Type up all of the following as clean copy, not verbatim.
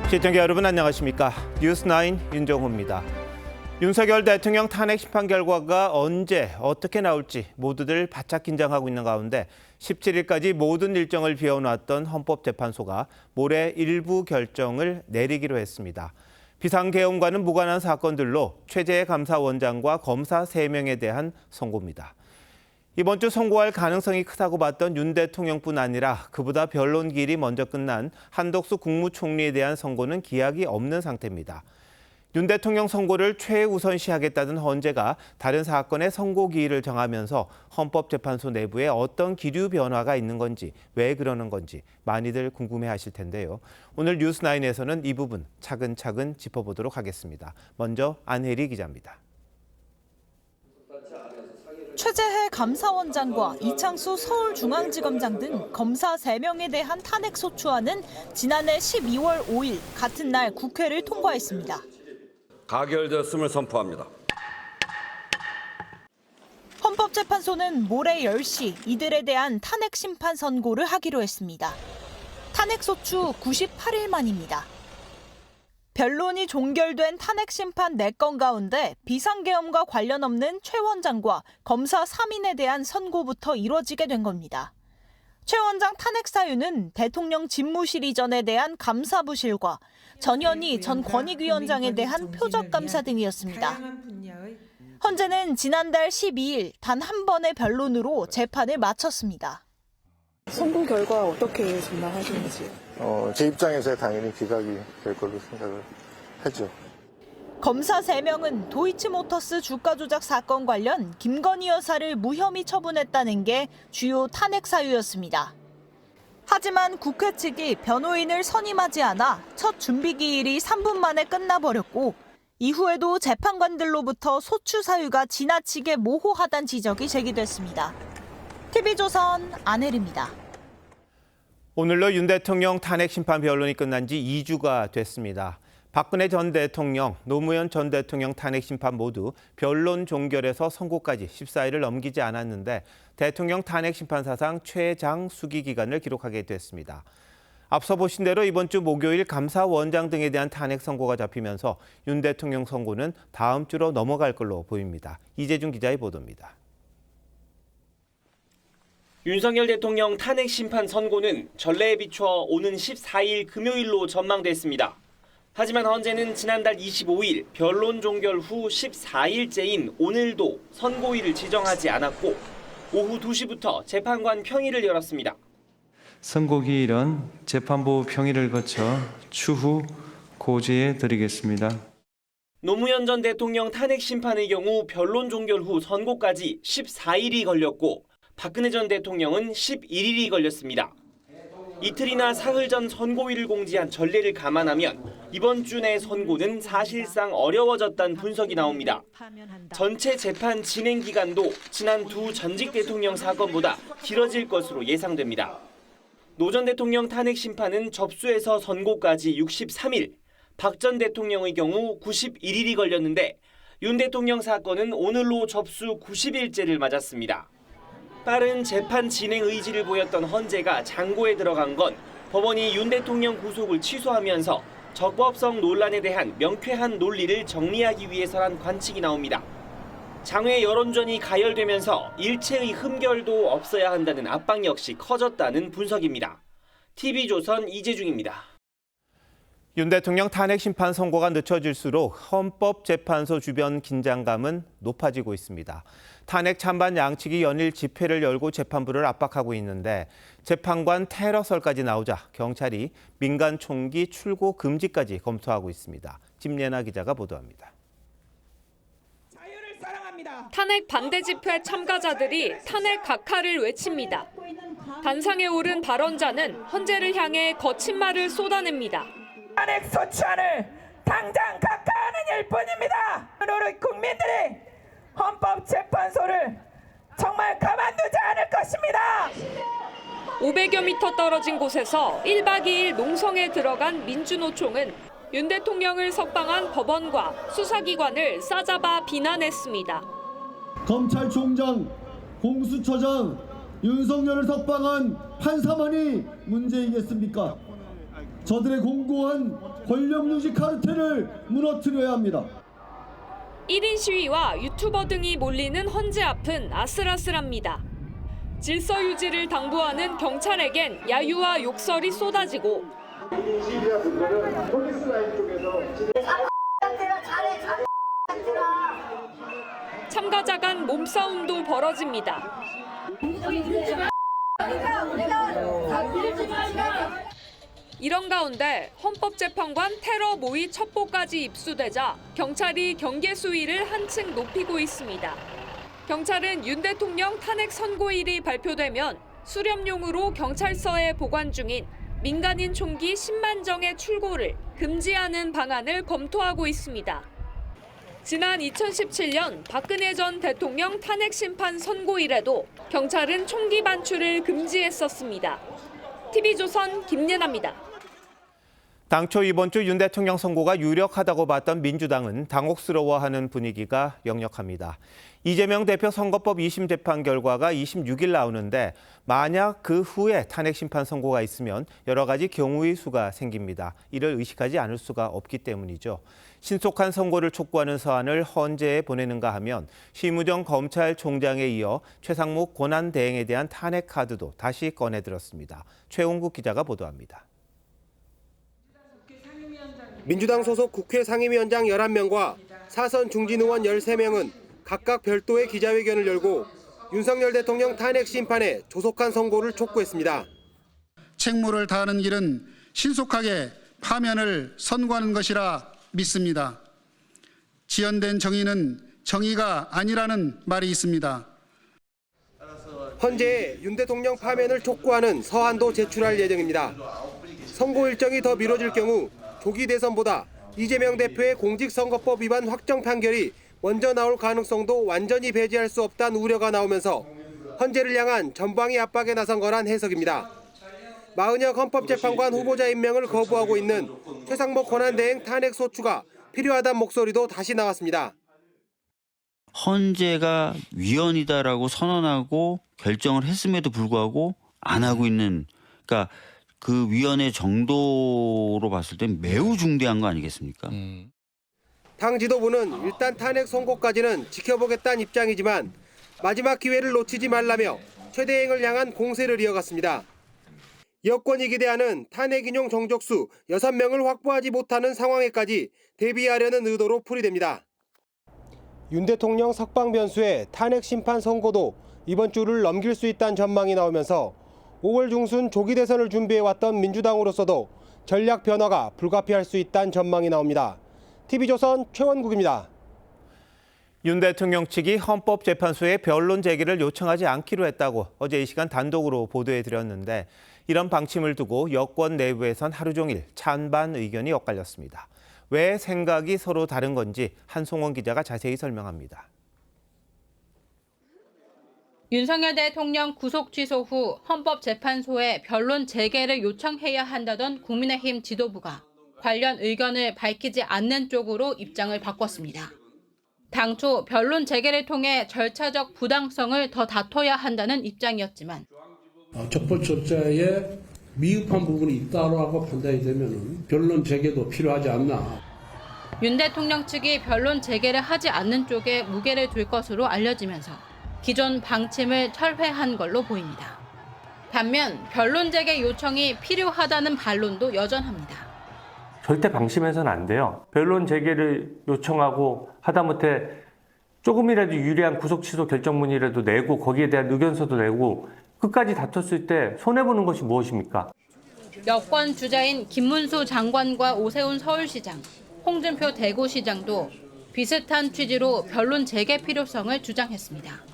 시청자 여러분 안녕하십니까? 뉴스9 윤정호입니다. 윤석열 대통령 탄핵 심판 결과가 언제 어떻게 나올지 모두들 바짝 긴장하고 있는 가운데 17일까지 모든 일정을 비워놨던 헌법재판소가 모레 일부 결정을 내리기로 했습니다. 비상계엄과는 무관한 사건들로 최재해 감사원장과 검사 3명에 대한 선고입니다. 이번 주 선고할 가능성이 크다고 봤던 윤 대통령뿐 아니라 그보다 변론기일이 먼저 끝난 한덕수 국무총리에 대한 선고는 기약이 없는 상태입니다. 윤 대통령 선고를 최우선시하겠다는 헌재가 다른 사건의 선고 기일을 정하면서 헌법재판소 내부에 어떤 기류 변화가 있는 건지, 왜 그러는 건지 많이들 궁금해하실 텐데요. 오늘 뉴스9에서는 이 부분 차근차근 짚어보도록 하겠습니다. 먼저 안혜리 기자입니다. 최재해 감사원장과 이창수 서울중앙지검장 등 검사 3명에 대한 탄핵소추안은 지난해 12월 5일 같은 날 국회를 통과했습니다. 가결되었음을 선포합니다. 헌법재판소는 모레 10시 이들에 대한 탄핵 심판 선고를 하기로 했습니다. 탄핵소추 98일 만입니다. 변론이 종결된 탄핵 심판 4건 가운데 비상계엄과 관련 없는 최 원장과 검사 3인에 대한 선고부터 이뤄지게 된 겁니다. 최 원장 탄핵 사유는 대통령 집무실 이전에 대한 감사부실과 전현희 전 권익위원장에 대한 표적감사 등이었습니다. 헌재는 지난달 12일 단 한 번의 변론으로 재판을 마쳤습니다. 선고 결과 어떻게 전망하시는지? 제 입장에서 당연히 기각이 될 걸로 생각을 하죠. 검사 3명은 도이치모터스 주가 조작 사건 관련 김건희 여사를 무혐의 처분했다는 게 주요 탄핵 사유였습니다. 하지만 국회 측이 변호인을 선임하지 않아 첫 준비 기일이 3분 만에 끝나버렸고 이후에도 재판관들로부터 소추 사유가 지나치게 모호하다는 지적이 제기됐습니다. TV조선 안혜리입니다. 오늘로 윤 대통령 탄핵 심판 변론이 끝난 지 2주가 됐습니다. 박근혜 전 대통령, 노무현 전 대통령 탄핵 심판 모두 변론 종결에서 선고까지 14일을 넘기지 않았는데 대통령 탄핵 심판 사상 최장 수기 기간을 기록하게 됐습니다. 앞서 보신 대로 이번 주 목요일 감사원장 등에 대한 탄핵 선고가 잡히면서 윤 대통령 선고는 다음 주로 넘어갈 걸로 보입니다. 이재준 기자의 보도입니다. 윤석열 대통령 탄핵 심판 선고는 전례에 비추어 오는 14일 금요일로 전망됐습니다. 하지만 헌재는 지난달 25일 변론 종결 후 14일째인 오늘도 선고일을 지정하지 않았고 오후 2시부터 재판관 평의를 열었습니다. 선고기일은 재판부 평의를 거쳐 추후 고지해 드리겠습니다. 노무현 전 대통령 탄핵 심판의 경우 변론 종결 후 선고까지 14일이 걸렸고 박근혜 전 대통령은 11일이 걸렸습니다. 이틀이나 사흘 전 선고일을 공지한 전례를 감안하면 이번 주 내 선고는 사실상 어려워졌다는 분석이 나옵니다. 전체 재판 진행 기간도 지난 두 전직 대통령 사건보다 길어질 것으로 예상됩니다. 노 전 대통령 탄핵 심판은 접수에서 선고까지 63일, 박 전 대통령의 경우 91일이 걸렸는데 윤 대통령 사건은 오늘로 접수 90일째를 맞았습니다. 빠른 재판 진행 의지를 보였던 헌재가 장고에 들어간 건 법원이 윤 대통령 구속을 취소하면서 적법성 논란에 대한 명쾌한 논리를 정리하기 위해서란 관측이 나옵니다. 장외 여론전이 가열되면서 일체의 흠결도 없어야 한다는 압박 역시 커졌다는 분석입니다. TV조선 이재중입니다. 윤 대통령 탄핵 심판 선고가 늦춰질수록 헌법재판소 주변 긴장감은 높아지고 있습니다. 탄핵 찬반 양측이 연일 집회를 열고 재판부를 압박하고 있는데 재판관 테러설까지 나오자 경찰이 민간 총기 출고 금지까지 검토하고 있습니다. 김예나 기자가 보도합니다. 탄핵 반대 집회 참가자들이 탄핵 각하를 외칩니다. 단상에 오른 발언자는 헌재를 향해 거친 말을 쏟아냅니다. 탄핵 소추안을 당장 각하하는 일뿐입니다. 우리 국민들이 헌법재판소를 정말 가만두지 않을 것입니다. 500여 미터 떨어진 곳에서 1박 2일 농성에 들어간 민주노총은 윤 대통령을 석방한 법원과 수사기관을 싸잡아 비난했습니다. 검찰총장, 공수처장, 윤석열을 석방한 판사만이 문제이겠습니까? 저들의 공고한 권력 유지 카르텔을 무너뜨려야 합니다. 1인 시위와 유튜버 등이 몰리는 헌재 앞은 아슬아슬합니다. 질서 유지를 당부하는 경찰에겐 야유와 욕설이 쏟아지고 참가자 간 몸싸움도 벌어집니다. 이런 가운데 헌법재판관 테러 모의 첩보까지 입수되자 경찰이 경계 수위를 한층 높이고 있습니다. 경찰은 윤 대통령 탄핵 선고일이 발표되면 수렴용으로 경찰서에 보관 중인 민간인 총기 10만 정의 출고를 금지하는 방안을 검토하고 있습니다. 지난 2017년 박근혜 전 대통령 탄핵 심판 선고일에도 경찰은 총기 반출을 금지했었습니다. TV조선 김예나입니다. 당초 이번 주 윤 대통령 선고가 유력하다고 봤던 민주당은 당혹스러워하는 분위기가 역력합니다. 이재명 대표 선거법 2심 재판 결과가 26일 나오는데 만약 그 후에 탄핵 심판 선고가 있으면 여러 가지 경우의 수가 생깁니다. 이를 의식하지 않을 수가 없기 때문이죠. 신속한 선고를 촉구하는 서한을 헌재에 보내는가 하면 심우정 검찰총장에 이어 최상목 권한대행에 대한 탄핵 카드도 다시 꺼내들었습니다. 최홍국 기자가 보도합니다. 민주당 소속 국회 상임위원장 11명과 사선 중진 의원 13명은 각각 별도의 기자회견을 열고 윤석열 대통령 탄핵 심판에 조속한 선고를 촉구했습니다. 책무를 다하는 길은 신속하게 파면을 선고하는 것이라 믿습니다. 지연된 정의는 정의가 아니라는 말이 있습니다. 헌재에 윤 대통령 파면을 촉구하는 서한도 제출할 예정입니다. 선고 일정이 더 미뤄질 경우 조기 대선보다 이재명 대표의 공직선거법 위반 확정 판결이 먼저 나올 가능성도 완전히 배제할 수 없다는 우려가 나오면서 헌재를 향한 전방위 압박에 나선 거란 해석입니다. 마은혁 헌법재판관 후보자 임명을 거부하고 있는 최상목 권한대행 탄핵 소추가 필요하다는 목소리도 다시 나왔습니다. 헌재가 위헌이다라고 선언하고 결정을 했음에도 불구하고 안 하고 있는, 그러니까 그 위헌의 정도로 봤을 땐 매우 중대한 거 아니겠습니까? 당 지도부는 일단 탄핵 선고까지는 지켜보겠다는 입장이지만 마지막 기회를 놓치지 말라며 최대행을 향한 공세를 이어갔습니다. 여권이 기대하는 탄핵 인용 정족수 6명을 확보하지 못하는 상황에까지 대비하려는 의도로 풀이됩니다. 윤 대통령 석방 변수에 탄핵 심판 선고도 이번 주를 넘길 수 있다는 전망이 나오면서 5월 중순 조기 대선을 준비해왔던 민주당으로서도 전략 변화가 불가피할 수 있다는 전망이 나옵니다. TV조선 최원국입니다. 윤 대통령 측이 헌법재판소에 변론 제기를 요청하지 않기로 했다고 어제 이 시간 단독으로 보도해드렸는데 이런 방침을 두고 여권 내부에선 하루 종일 찬반 의견이 엇갈렸습니다. 왜 생각이 서로 다른 건지 한송원 기자가 자세히 설명합니다. 윤석열 대통령 구속 취소 후 헌법재판소에 변론 재개를 요청해야 한다던 국민의힘 지도부가 관련 의견을 밝히지 않는 쪽으로 입장을 바꿨습니다. 당초 변론 재개를 통해 절차적 부당성을 더 다퉈야 한다는 입장이었지만 촛불 절차에 미흡한 부분이 있다고 판단이 되면 변론 재개도 필요하지 않나. 윤 대통령 측이 변론 재개를 하지 않는 쪽에 무게를 둘 것으로 알려지면서 기존 방침을 철회한 걸로 보입니다. 반면 변론 재개 요청이 필요하다는 반론도 여전합니다. 절대 방심해서는 안 돼요. 변론 재개를 요청하고 하다못해 조금이라도 유리한 구속 취소 결정문이라도 내고 거기에 대한 의견서도 내고 끝까지 다퉜을 때 손해보는 것이 무엇입니까? 여권 주자인 김문수 장관과 오세훈 서울시장, 홍준표 대구시장도 비슷한 취지로 변론 재개 필요성을 주장했습니다.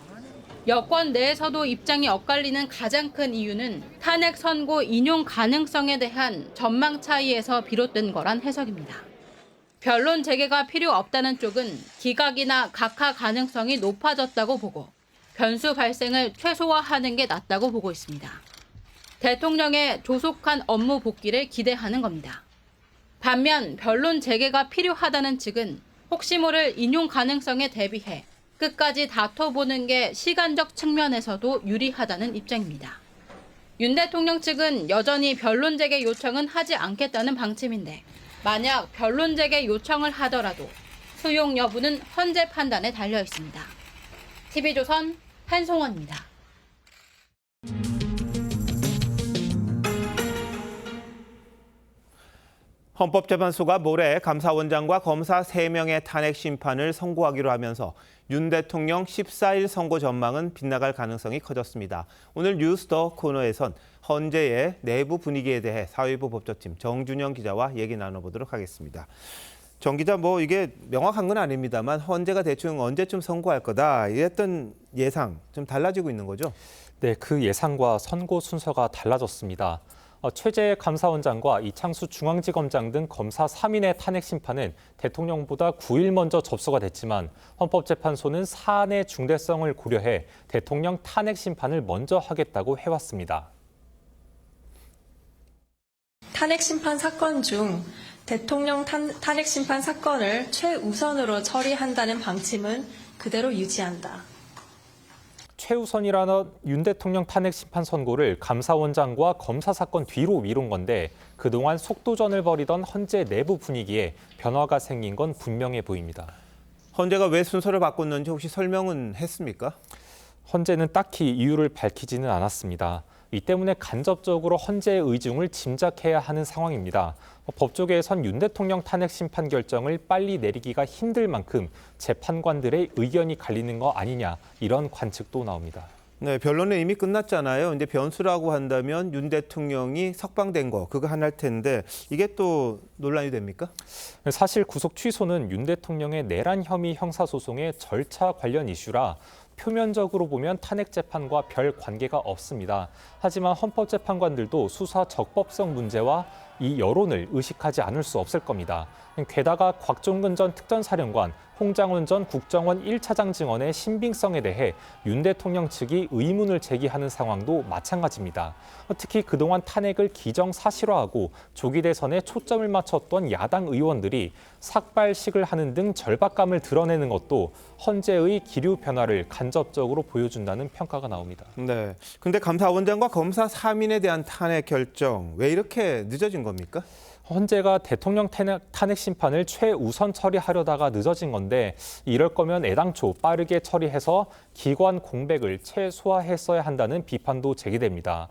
여권 내에서도 입장이 엇갈리는 가장 큰 이유는 탄핵 선고 인용 가능성에 대한 전망 차이에서 비롯된 거란 해석입니다. 변론 재개가 필요 없다는 쪽은 기각이나 각하 가능성이 높아졌다고 보고 변수 발생을 최소화하는 게 낫다고 보고 있습니다. 대통령의 조속한 업무 복귀를 기대하는 겁니다. 반면 변론 재개가 필요하다는 측은 혹시 모를 인용 가능성에 대비해 끝까지 다퉈보는 게 시간적 측면에서도 유리하다는 입장입니다. 윤 대통령 측은 여전히 변론 재개 요청은 하지 않겠다는 방침인데 만약 변론 재개 요청을 하더라도 수용 여부는 헌재 판단에 달려 있습니다. TV조선 한송원입니다. 헌법재판소가 모레 감사원장과 검사 3명의 탄핵 심판을 선고하기로 하면서 윤 대통령 14일 선고 전망은 빗나갈 가능성이 커졌습니다. 오늘 뉴스더 코너에선 헌재의 내부 분위기에 대해 사회부 법조팀 정준영 기자와 얘기 나눠보도록 하겠습니다. 정 기자, 이게 명확한 건 아닙니다만 헌재가 대충 언제쯤 선고할 거다 이랬던 예상 좀 달라지고 있는 거죠? 네, 그 예상과 선고 순서가 달라졌습니다. 최재 감사원장과 이창수 중앙지검장 등 검사 3인의 탄핵 심판은 대통령보다 9일 먼저 접수가 됐지만 헌법재판소는 사안의 중대성을 고려해 대통령 탄핵 심판을 먼저 하겠다고 해왔습니다. 탄핵 심판 사건 중 대통령 탄핵 심판 사건을 최우선으로 처리한다는 방침은 그대로 유지한다. 최우선이라는 윤 대통령 탄핵 심판 선고를 감사원장과 검사 사건 뒤로 미룬 건데 그동안 속도전을 벌이던 헌재 내부 분위기에 변화가 생긴 건 분명해 보입니다. 헌재가 왜 순서를 바꿨는지 혹시 설명은 했습니까? 헌재는 딱히 이유를 밝히지는 않았습니다. 이 때문에 간접적으로 헌재의 의중을 짐작해야 하는 상황입니다. 법조계에선 윤 대통령 탄핵 심판 결정을 빨리 내리기가 힘들 만큼 재판관들의 의견이 갈리는 거 아니냐 이런 관측도 나옵니다. 네, 변론은 이미 끝났잖아요. 근데 변수라고 한다면 윤 대통령이 석방된 거 그거 하나일 텐데 이게 또 논란이 됩니까? 사실 구속 취소는 윤 대통령의 내란 혐의 형사소송의 절차 관련 이슈라 표면적으로 보면 탄핵 재판과 별 관계가 없습니다. 하지만 헌법재판관들도 수사 적법성 문제와 이 여론을 의식하지 않을 수 없을 겁니다. 게다가 곽종근 전 특전사령관, 홍장훈 전 국정원 1차장 증언의 신빙성에 대해 윤 대통령 측이 의문을 제기하는 상황도 마찬가지입니다. 특히 그동안 탄핵을 기정사실화하고 조기 대선에 초점을 맞췄던 야당 의원들이 삭발식을 하는 등 절박감을 드러내는 것도 헌재의 기류 변화를 간접적으로 보여준다는 평가가 나옵니다. 네, 근데 감사원장과 검사 3인에 대한 탄핵 결정 왜 이렇게 늦어진 겁니까? 헌재가 대통령 탄핵 심판을 최우선 처리하려다가 늦어진 건데 이럴 거면 애당초 빠르게 처리해서 기관 공백을 최소화했어야 한다는 비판도 제기됩니다.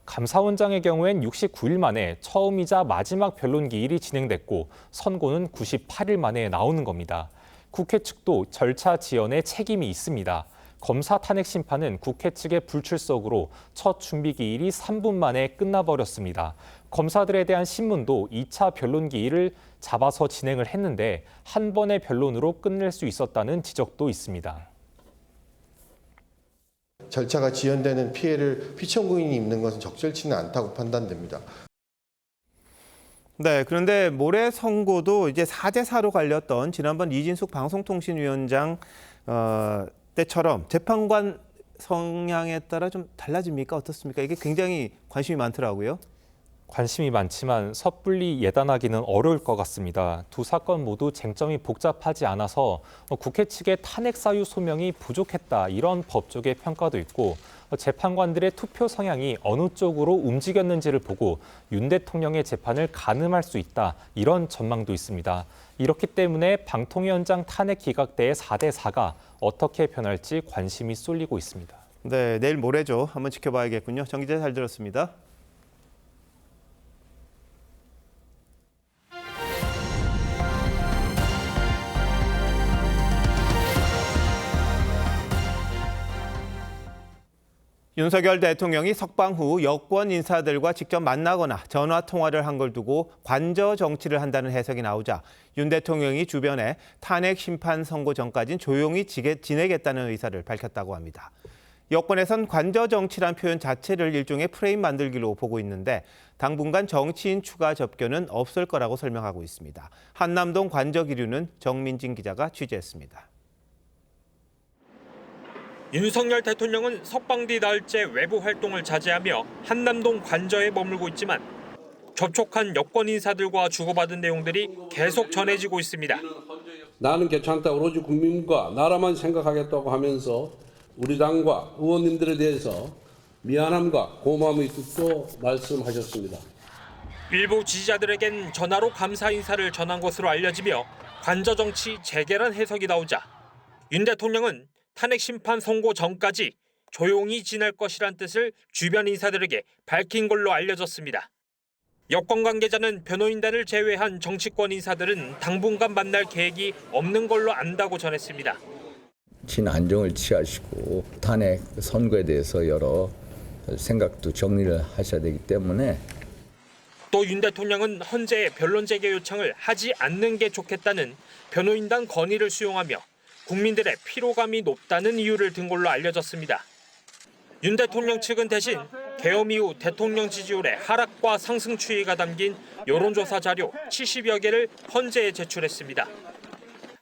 감사원장의 경우엔 69일 만에 처음이자 마지막 변론 기일이 진행됐고 선고는 98일 만에 나오는 겁니다. 국회 측도 절차 지연에 책임이 있습니다. 검사 탄핵 심판은 국회 측의 불출석으로 첫 준비 기일이 3분 만에 끝나버렸습니다. 검사들에 대한 신문도 2차 변론 기일을 잡아서 진행을 했는데 한 번의 변론으로 끝낼 수 있었다는 지적도 있습니다. 절차가 지연되는 피해를 피청구인이 입는 것은 적절치는 않다고 판단됩니다. 네, 그런데 모레 선고도 이제 4대4로 갈렸던 지난번 이진숙 방송통신위원장 때처럼 재판관 성향에 따라 좀 달라집니까? 어떻습니까? 이게 굉장히 관심이 많더라고요. 관심이 많지만 섣불리 예단하기는 어려울 것 같습니다. 두 사건 모두 쟁점이 복잡하지 않아서 국회 측의 탄핵 사유 소명이 부족했다 이런 법조계 평가도 있고 재판관들의 투표 성향이 어느 쪽으로 움직였는지를 보고 윤 대통령의 재판을 가늠할 수 있다 이런 전망도 있습니다. 이렇기 때문에 방통위원장 탄핵 기각대의 4대4가 어떻게 변할지 관심이 쏠리고 있습니다. 네, 내일 모레죠. 한번 지켜봐야겠군요. 정 기자 잘 들었습니다. 윤석열 대통령이 석방 후 여권 인사들과 직접 만나거나 전화 통화를 한 걸 두고 관저 정치를 한다는 해석이 나오자 윤 대통령이 주변에 탄핵 심판 선고 전까지는 조용히 지내겠다는 의사를 밝혔다고 합니다. 여권에선 관저 정치란 표현 자체를 일종의 프레임 만들기로 보고 있는데 당분간 정치인 추가 접견은 없을 거라고 설명하고 있습니다. 한남동 관저 기류는 정민진 기자가 취재했습니다. 윤석열 대통령은 석방 뒤 나흘째 외부 활동을 자제하며 한남동 관저에 머물고 있지만 접촉한 여권 인사들과 주고받은 내용들이 계속 전해지고 있습니다. 나는 괜찮다. 오로지 국민과 나라만 생각하겠다고 하면서 우리 당과 의원님들에 대해서 미안함과 고마움의 뜻도 말씀하셨습니다. 일부 지지자들에겐 전화로 감사 인사를 전한 것으로 알려지며 관저 정치 재계란 해석이 나오자 윤 대통령은 탄핵 심판 선고 전까지 조용히 지낼 것이란 뜻을 주변 인사들에게 밝힌 걸로 알려졌습니다. 여권 관계자는 변호인단을 제외한 정치권 인사들은 당분간 만날 계획이 없는 걸로 안다고 전했습니다. 진안정을 취하시고 탄핵 선거에 대해서 여러 생각도 정리를 하셔야 되기 때문에 또 윤 대통령은 헌재에 변론 재개 요청을 하지 않는 게 좋겠다는 변호인단 건의를 수용하며 국민들의 피로감이 높다는 이유를 든 걸로 알려졌습니다. 윤 대통령 측은 대신 계엄 이후 대통령 지지율의 하락과 상승 추이가 담긴 여론조사 자료 70여 개를 헌재에 제출했습니다.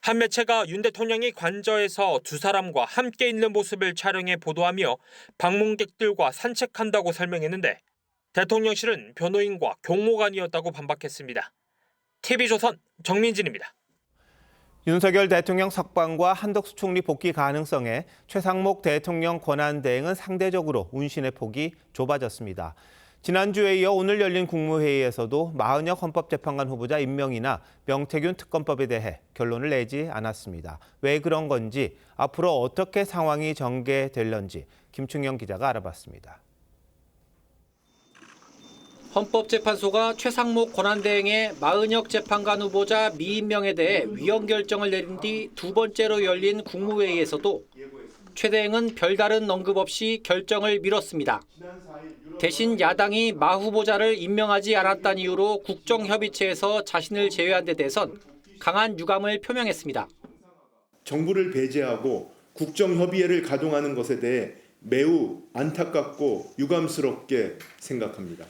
한 매체가 윤 대통령이 관저에서 두 사람과 함께 있는 모습을 촬영해 보도하며 방문객들과 산책한다고 설명했는데 대통령실은 변호인과 경호관이었다고 반박했습니다. TV조선 정민진입니다. 윤석열 대통령 석방과 한덕수 총리 복귀 가능성에 최상목 대통령 권한대행은 상대적으로 운신의 폭이 좁아졌습니다. 지난주에 이어 오늘 열린 국무회의에서도 마은혁 헌법재판관 후보자 임명이나 명태균 특검법에 대해 결론을 내지 않았습니다. 왜 그런 건지, 앞으로 어떻게 상황이 전개될런지 김충영 기자가 알아봤습니다. 헌법재판소가 최상목 권한대행의 마은혁 재판관 후보자 미임명에 대해 위헌 결정을 내린 뒤 두 번째로 열린 국무회의에서도 최 대행은 별다른 언급 없이 결정을 미뤘습니다. 대신 야당이 마 후보자를 임명하지 않았다는 이유로 국정협의체에서 자신을 제외한 데 대해선 강한 유감을 표명했습니다. 정부를 배제하고 국정협의회를 가동하는 것에 대해 매우 안타깝고 유감스럽게 생각합니다.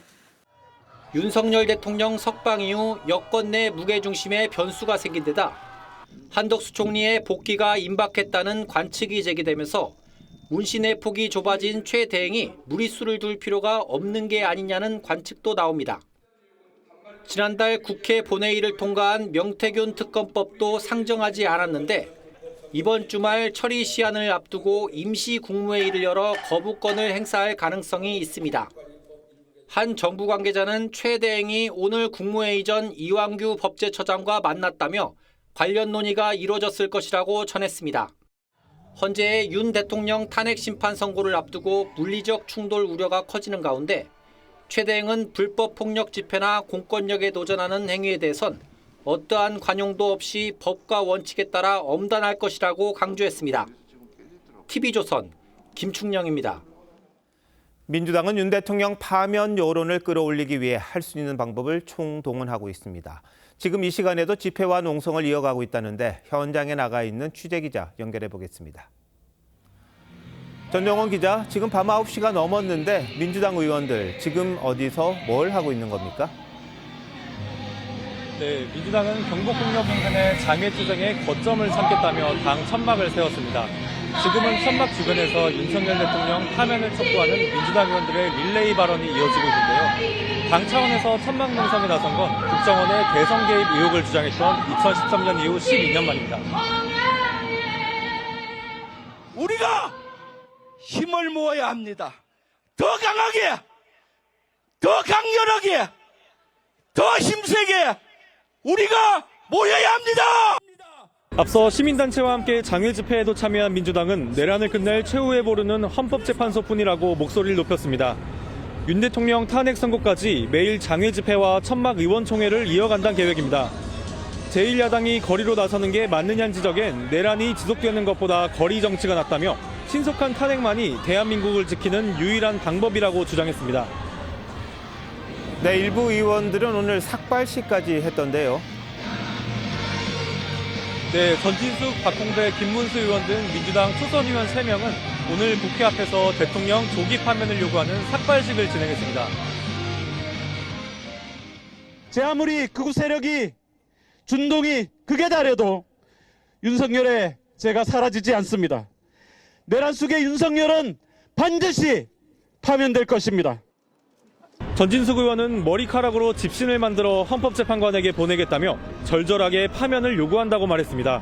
윤석열 대통령 석방 이후 여권 내 무게중심에 변수가 생긴 데다 한덕수 총리의 복귀가 임박했다는 관측이 제기되면서 운신의 폭이 좁아진 최 대행이 무리수를 둘 필요가 없는 게 아니냐는 관측도 나옵니다. 지난달 국회 본회의를 통과한 명태균 특검법도 상정하지 않았는데 이번 주말 처리 시한을 앞두고 임시 국무회의를 열어 거부권을 행사할 가능성이 있습니다. 한 정부 관계자는 최 대행이 오늘 국무회의 전 이완규 법제처장과 만났다며 관련 논의가 이루어졌을 것이라고 전했습니다. 헌재의 윤 대통령 탄핵 심판 선고를 앞두고 물리적 충돌 우려가 커지는 가운데 최 대행은 불법 폭력 집회나 공권력에 도전하는 행위에 대해선 어떠한 관용도 없이 법과 원칙에 따라 엄단할 것이라고 강조했습니다. TV조선 김충영입니다. 민주당은 윤 대통령 파면 여론을 끌어올리기 위해 할 수 있는 방법을 총동원하고 있습니다. 지금 이 시간에도 집회와 농성을 이어가고 있다는데 현장에 나가 있는 취재기자 연결해 보겠습니다. 전정원 기자, 지금 밤 9시가 넘었는데 민주당 의원들 지금 어디서 뭘 하고 있는 겁니까? 네, 민주당은 경복궁역 인근의 장외투쟁에 거점을 삼겠다며 당 천막을 세웠습니다. 지금은 천막 주변에서 윤석열 대통령 파면을 촉구하는 민주당 의원들의 릴레이 발언이 이어지고 있는데요. 당 차원에서 천막 농성에 나선 건 국정원의 대선 개입 의혹을 주장했던 2013년 이후 12년 만입니다. 우리가 힘을 모아야 합니다. 더 강하게, 더 강렬하게, 더 힘세게 우리가 모여야 합니다. 앞서 시민단체와 함께 장외 집회에도 참여한 민주당은 내란을 끝낼 최후에 보르는 헌법재판소뿐이라고 목소리를 높였습니다. 윤 대통령 탄핵 선고까지 매일 장외 집회와 천막 의원총회를 이어간다는 계획입니다. 제1야당이 거리로 나서는 게 맞느냐는 지적엔 내란이 지속되는 것보다 거리 정치가 낫다며 신속한 탄핵만이 대한민국을 지키는 유일한 방법이라고 주장했습니다. 네, 일부 의원들은 오늘 삭발시까지 했던데요. 네, 전진숙, 박홍배, 김문수 의원 등 민주당 초선 의원 3명은 오늘 국회 앞에서 대통령 조기 파면을 요구하는 삭발식을 진행했습니다. 제 아무리 극우 세력이 준동이 극에 달해도 윤석열의 죄가 사라지지 않습니다. 내란 속의 윤석열은 반드시 파면될 것입니다. 전진숙 의원은 머리카락으로 집신을 만들어 헌법재판관에게 보내겠다며 절절하게 파면을 요구한다고 말했습니다.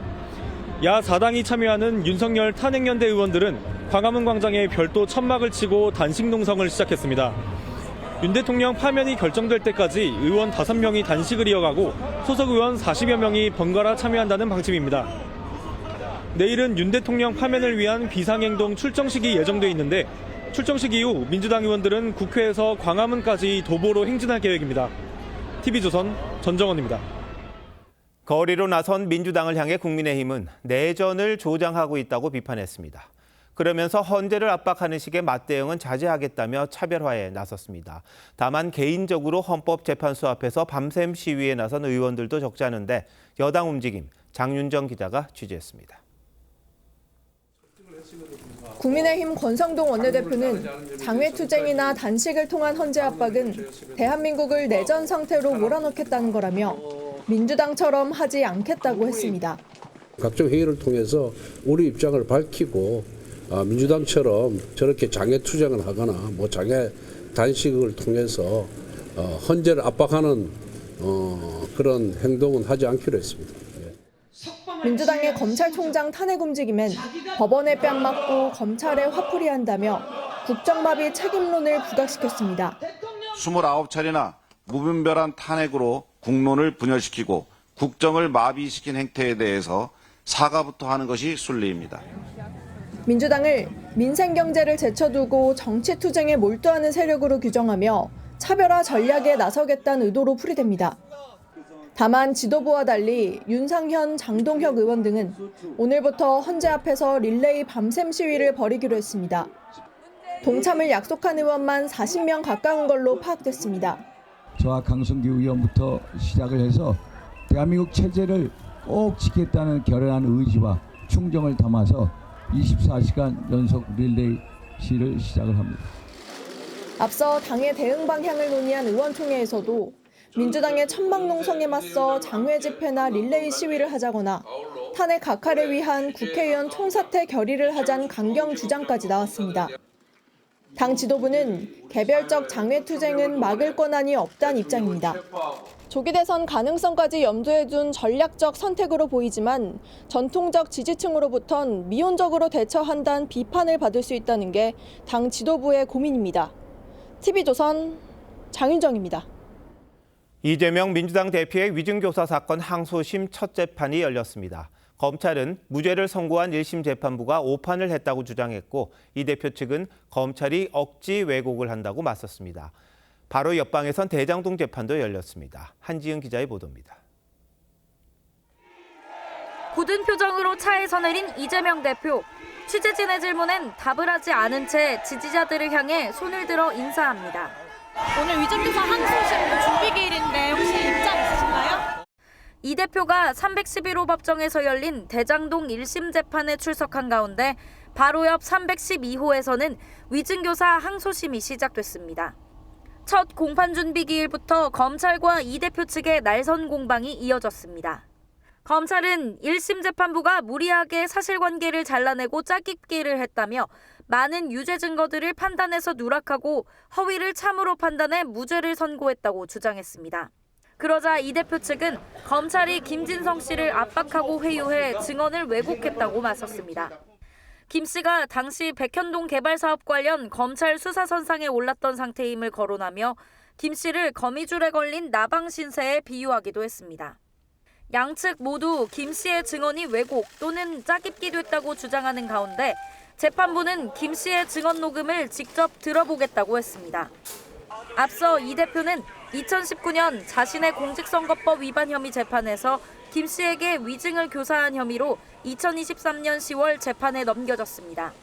야 4당이 참여하는 윤석열 탄핵연대 의원들은 광화문 광장에 별도 천막을 치고 단식 농성을 시작했습니다. 윤 대통령 파면이 결정될 때까지 의원 5명이 단식을 이어가고 소속 의원 40여 명이 번갈아 참여한다는 방침입니다. 내일은 윤 대통령 파면을 위한 비상행동 출정식이 예정돼 있는데 출정식 이후 민주당 의원들은 국회에서 광화문까지 도보로 행진할 계획입니다. TV조선 전정원입니다. 거리로 나선 민주당을 향해 국민의힘은 내전을 조장하고 있다고 비판했습니다. 그러면서 헌재를 압박하는 식의 맞대응은 자제하겠다며 차별화에 나섰습니다. 다만 개인적으로 헌법재판소 앞에서 밤샘 시위에 나선 의원들도 적지 않은데 여당 움직임 장윤정 기자가 취재했습니다. 국민의힘 권성동 원내대표는 장외투쟁이나 단식을 통한 헌재 압박은 대한민국을 내전 상태로 몰아넣겠다는 거라며 민주당처럼 하지 않겠다고 했습니다. 각종 회의를 통해서 우리 입장을 밝히고 민주당처럼 저렇게 장외투쟁을 하거나 장외 단식을 통해서 헌재를 압박하는 그런 행동은 하지 않기로 했습니다. 민주당의 검찰총장 탄핵 움직임엔 법원에 뺨 맞고 검찰에 화풀이한다며 국정마비 책임론을 부각시켰습니다. 29차례나 무분별한 탄핵으로 국론을 분열시키고 국정을 마비시킨 행태에 대해서 사과부터 하는 것이 순리입니다. 민주당을 민생경제를 제쳐두고 정치투쟁에 몰두하는 세력으로 규정하며 차별화 전략에 나서겠다는 의도로 풀이됩니다. 다만 지도부와 달리 윤상현, 장동혁 의원 등은 오늘부터 헌재 앞에서 릴레이 밤샘 시위를 벌이기로 했습니다. 동참을 약속한 의원만 40명 가까운 걸로 파악됐습니다. 저와 강성규 의원부터 시작을 해서 대한민국 체제를 꼭 지키겠다는 결연한 의지와 충정을 담아서 24시간 연속 릴레이 시를 시작을 합니다. 앞서 당의 대응 방향을 논의한 의원총회에서도 민주당의 천막농성에 맞서 장외 집회나 릴레이 시위를 하자거나 탄핵 각하를 위한 국회의원 총사퇴 결의를 하자는 강경 주장까지 나왔습니다. 당 지도부는 개별적 장외투쟁은 막을 권한이 없다는 입장입니다. 조기 대선 가능성까지 염두에 둔 전략적 선택으로 보이지만 전통적 지지층으로부턴 미온적으로 대처한다는 비판을 받을 수 있다는 게 당 지도부의 고민입니다. TV조선 장윤정입니다. 이재명 민주당 대표의 위증교사 사건 항소심 첫 재판이 열렸습니다. 검찰은 무죄를 선고한 1심 재판부가 오판을 했다고 주장했고 이 대표 측은 검찰이 억지 왜곡을 한다고 맞섰습니다. 바로 옆방에선 대장동 재판도 열렸습니다. 한지은 기자의 보도입니다. 굳은 표정으로 차에서 내린 이재명 대표. 취재진의 질문엔 답을 하지 않은 채 지지자들을 향해 손을 들어 인사합니다. 오늘 위증교사 항소심 준비 기일인데 혹시 입장 있으신가요? 이 대표가 311호 법정에서 열린 대장동 1심 재판에 출석한 가운데 바로 옆 312호에서는 위증교사 항소심이 시작됐습니다. 첫 공판 준비 기일부터 검찰과 이 대표 측의 날선 공방이 이어졌습니다. 검찰은 1심 재판부가 무리하게 사실관계를 잘라내고 짜깁기를 했다며 많은 유죄 증거들을 판단해서 누락하고 허위를 참으로 판단해 무죄를 선고했다고 주장했습니다. 그러자 이 대표 측은 검찰이 김진성 씨를 압박하고 회유해 증언을 왜곡했다고 맞섰습니다. 김 씨가 당시 백현동 개발 사업 관련 검찰 수사선상에 올랐던 상태임을 거론하며 김 씨를 거미줄에 걸린 나방 신세에 비유하기도 했습니다. 양측 모두 김 씨의 증언이 왜곡 또는 짜깁기 됐다고 주장하는 가운데 재판부는 김 씨의 증언 녹음을 직접 들어보겠다고 했습니다. 앞서 이 대표는 2019년 자신의 공직선거법 위반 혐의 재판에서 김 씨에게 위증을 교사한 혐의로 2023년 10월 재판에 넘겨졌습니다.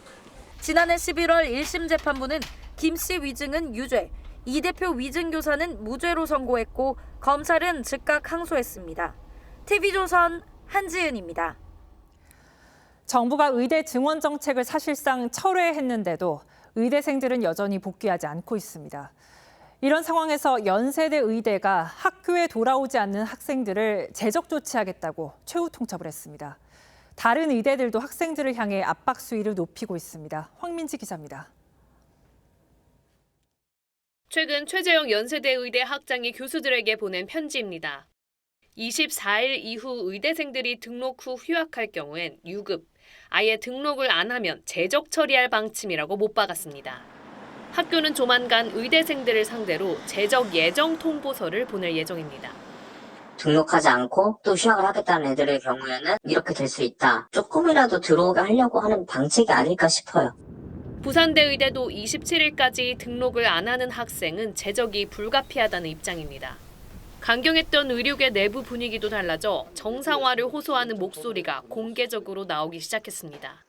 지난해 11월 1심 재판부는 김 씨 위증은 유죄, 이 대표 위증 교사는 무죄로 선고했고 검찰은 즉각 항소했습니다. TV조선 한지은입니다. 정부가 의대 증원 정책을 사실상 철회했는데도 의대생들은 여전히 복귀하지 않고 있습니다. 이런 상황에서 연세대 의대가 학교에 돌아오지 않는 학생들을 제적 조치하겠다고 최후 통첩을 했습니다. 다른 의대들도 학생들을 향해 압박 수위를 높이고 있습니다. 황민지 기자입니다. 최근 최재형 연세대 의대 학장이 교수들에게 보낸 편지입니다. 24일 이후 의대생들이 등록 후 휴학할 경우엔 유급, 아예 등록을 안 하면 제적 처리할 방침이라고 못 박았습니다. 학교는 조만간 의대생들을 상대로 재적 예정 통보서를 보낼 예정입니다. 등록하지 않고 또 휴학을 하겠다는 애들의 경우에는 이렇게 될 수 있다. 조금이라도 들어오게 하려고 하는 방책이 아닐까 싶어요. 부산대의대도 27일까지 등록을 안 하는 학생은 재적이 불가피하다는 입장입니다. 강경했던 의료계 내부 분위기도 달라져 정상화를 호소하는 목소리가 공개적으로 나오기 시작했습니다.